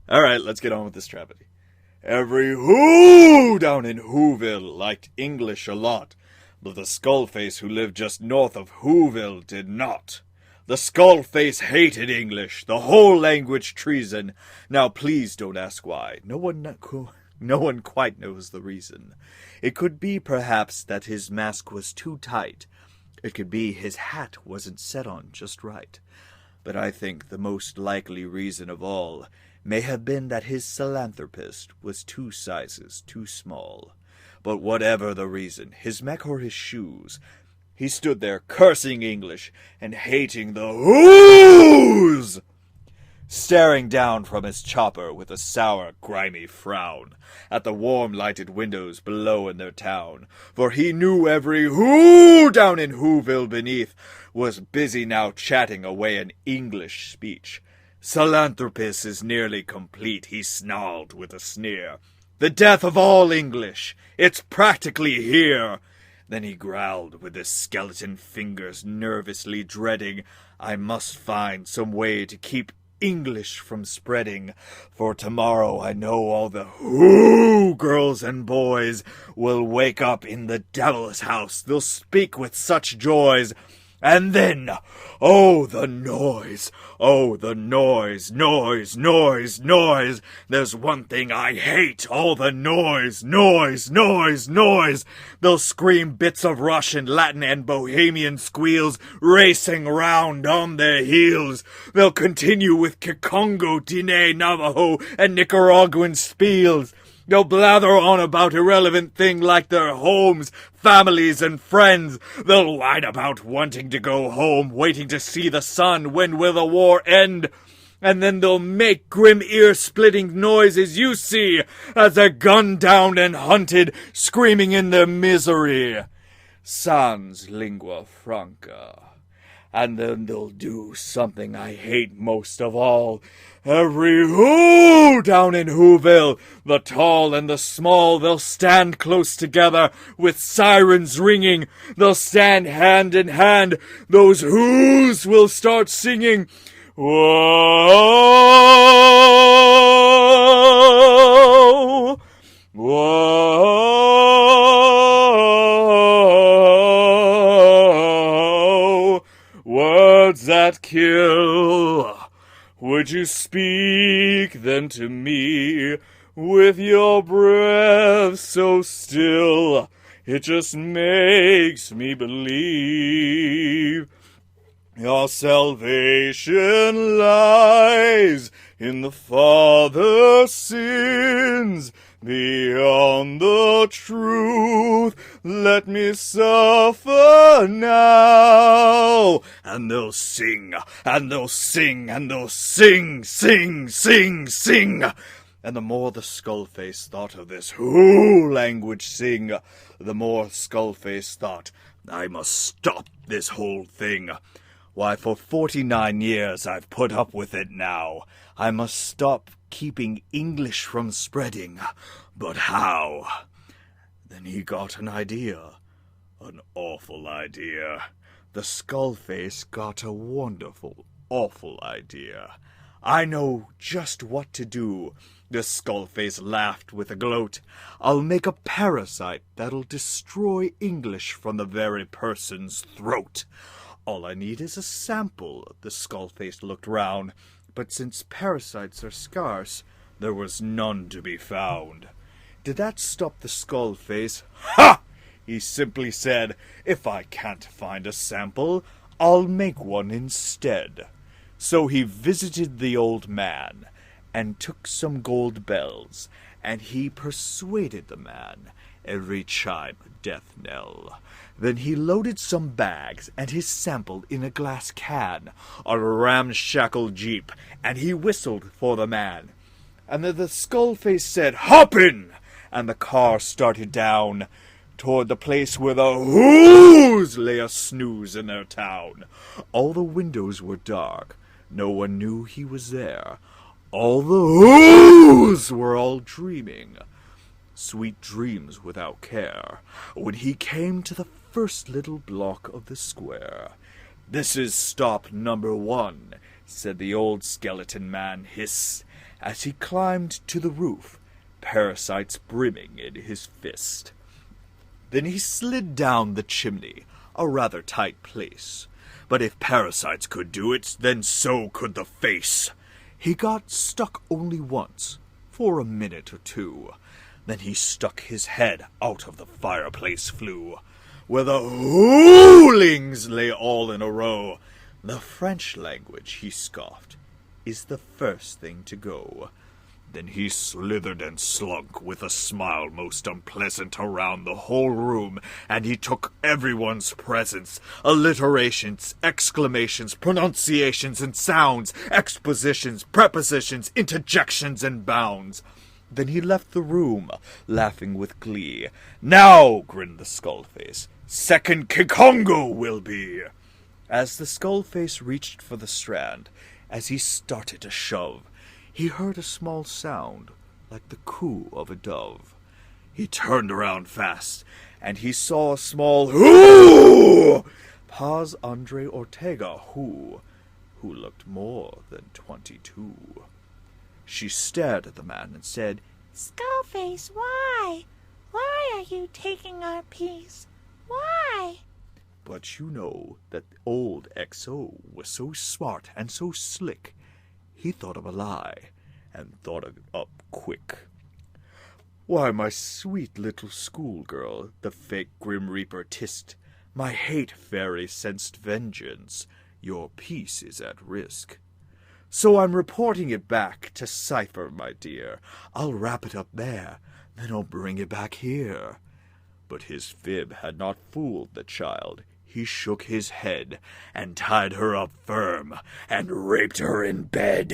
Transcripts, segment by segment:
All right, let's get on with this tragedy. Every who down in Whoville liked English a lot, but the Skullface who lived just north of Whoville did not. The Skullface hated English, the whole language treason. Now please don't ask why. No one quite knows the reason. It could be perhaps that his mask was too tight. It could be his hat wasn't set on just right. But I think the most likely reason of all may have been that his philanthropist was 2 sizes too small. But whatever the reason, his mech or his shoes, he stood there cursing English and hating the whoos, staring down from his chopper with a sour, grimy frown at the warm lighted windows below in their town, for he knew every who down in Whoville beneath was busy now chatting away an English speech. Philanthropist is nearly complete, he snarled with a sneer. The death of all English, it's practically here. Then he growled with his skeleton fingers nervously dreading, I must find some way to keep English from spreading, for tomorrow I know all the who girls and boys will wake up in the devil's house. They'll speak with such joys. And then, oh, the noise, noise. There's one thing I hate, all the noise. They'll scream bits of Russian, Latin, and Bohemian squeals, racing round on their heels. They'll continue with Kikongo, Diné, Navajo, and Nicaraguan spiels. They'll blather on about irrelevant things like their homes, families, and friends. They'll whine about wanting to go home, waiting to see the sun, when will the war end? And then they'll make grim ear-splitting noises you see as they're gunned down and hunted, screaming in their misery. Sans lingua franca. And then they'll do something I hate most of all. Every who down in Whoville, the tall and the small, they'll stand close together with sirens ringing. They'll stand hand in hand. Those who's will start singing. Whoa, whoa, words that kill. Would you speak then to me with your breath so still? It just makes me believe your salvation lies in the Father's sins. Beyond the truth, let me suffer now. And they'll sing, and they'll sing, and they'll sing. And the more the Skullface thought of this who language sing, the more Skullface thought, I must stop this whole thing. Why, for 49 years I've put up with it now. I must stop keeping English from spreading. But how? Then he got an idea. An awful idea. The Skullface got a wonderful, awful idea. I know just what to do. The Skullface laughed with a gloat. I'll make a parasite that'll destroy English from the very person's throat. All I need is a sample. The Skullface looked round, but since parasites are scarce, there was none to be found. Did that stop the Skullface? Ha! He simply said, if I can't find a sample, I'll make one instead. So he visited the old man, and took some gold bells, and he persuaded the man, every chime a death knell. Then he loaded some bags and his sample in a glass can on a ramshackle jeep, and he whistled for the man. And then the Skullface said, hop in! And the car started down toward the place where the whoos lay a snooze in their town. All the windows were dark. No one knew he was there. All the whoos were all dreaming. Sweet dreams without care, when he came to the first little block of the square. This is stop number 1, said the old skeleton man, hiss, as he climbed to the roof, parasites brimming in his fist. Then he slid down the chimney, a rather tight place. But if parasites could do it, then so could the face. He got stuck only once, for a minute or two. Then he stuck his head out of the fireplace flue, where the hoolings lay all in a row. The French language, he scoffed, is the first thing to go. Then he slithered and slunk with a smile most unpleasant around the whole room, and he took everyone's presents, alliterations, exclamations, pronunciations and sounds, expositions, prepositions, interjections and bounds. Then he left the room, laughing with glee. Now, grinned the Skullface, second Kikongo will be. As the Skullface reached for the strand, as he started to shove, he heard a small sound, like the coo of a dove. He turned around fast, and he saw a small whoo! Paz Andre Ortega who looked more than 22. She stared at the man and said, Skullface, why? Why are you taking our piece? Why? But you know that old XO was so smart and so slick, he thought of a lie, and thought it up quick. Why, my sweet little schoolgirl, the fake Grim Reaper tissed, my hate fairy sensed vengeance, your peace is at risk. So I'm reporting it back to Cypher, my dear. I'll wrap it up there, then I'll bring it back here. But his fib had not fooled the child. He shook his head, and tied her up firm, and raped her in bed.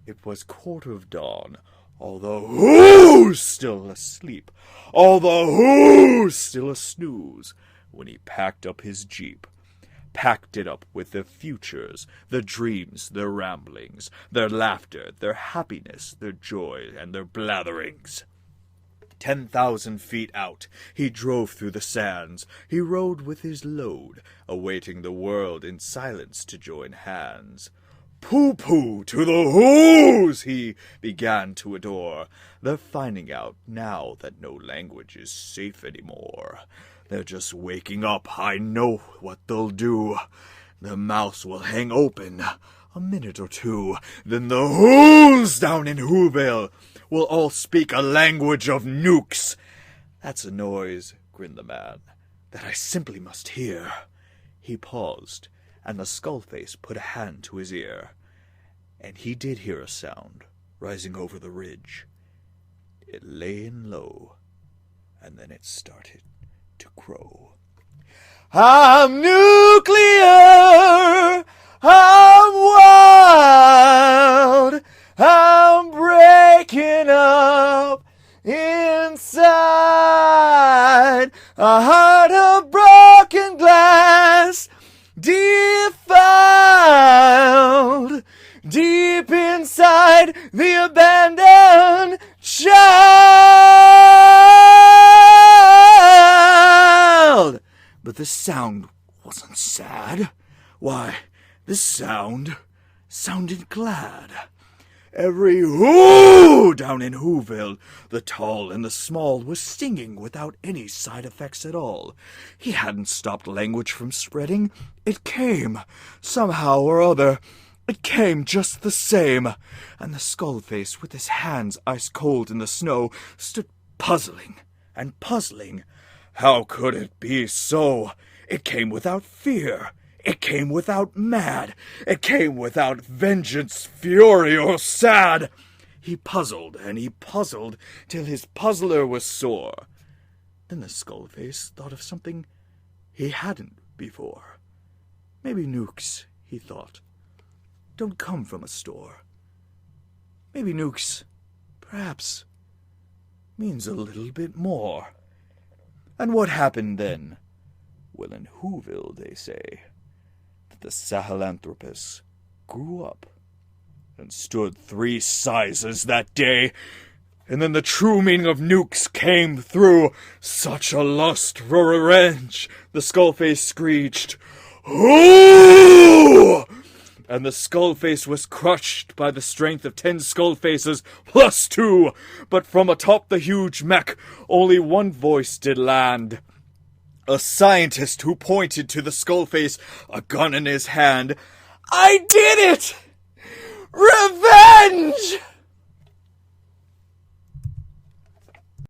It was 2:15, all the who's still asleep, all the who's still a snooze, when he packed up his jeep. Packed it up with their futures, their dreams, their ramblings, their laughter, their happiness, their joy, and their blatherings. 10,000 feet out, he drove through the sands. He rode with his load, awaiting the world in silence to join hands. Pooh-pooh to the who's he began to adore. They're finding out now that no language is safe anymore. They're just waking up, I know what they'll do. Their mouths will hang open a minute or two, then the who's down in Whoville will all speak a language of nukes. That's a noise, grinned the man, that I simply must hear. He paused, and the Skullface put a hand to his ear, and he did hear a sound rising over the ridge. It lay in low, and then it started to grow. I'm nuclear! I'm wild! I'm breaking up inside. A heart of broken glass, defiled, deep inside the abandoned child. But the sound wasn't sad. Why, the sound sounded glad. Every whoo down in Whoville, the tall and the small, was singing without any side effects at all. He hadn't stopped language from spreading. It came, somehow or other. It came just the same. And the Skullface, with his hands ice cold in the snow, stood puzzling and puzzling. How could it be so? It came without fear. It came without mad. It came without vengeance, fury, or sad. He puzzled and he puzzled till his puzzler was sore. Then the Skullface thought of something he hadn't before. Maybe nukes, he thought, don't come from a store. Maybe nukes, perhaps, means a little bit more. And what happened then? Well, in Whoville, they say, the Sahelanthropus grew up and stood 3 sizes that day. And then the true meaning of nukes came through. Such a lust for revenge, the Skullface screeched. Ooh! and the Skullface was crushed by the strength of 10 Skullfaces plus 2. But from atop the huge mech, only one voice did land. A scientist who pointed to the Skullface, a gun in his hand. "I did it! Revenge!"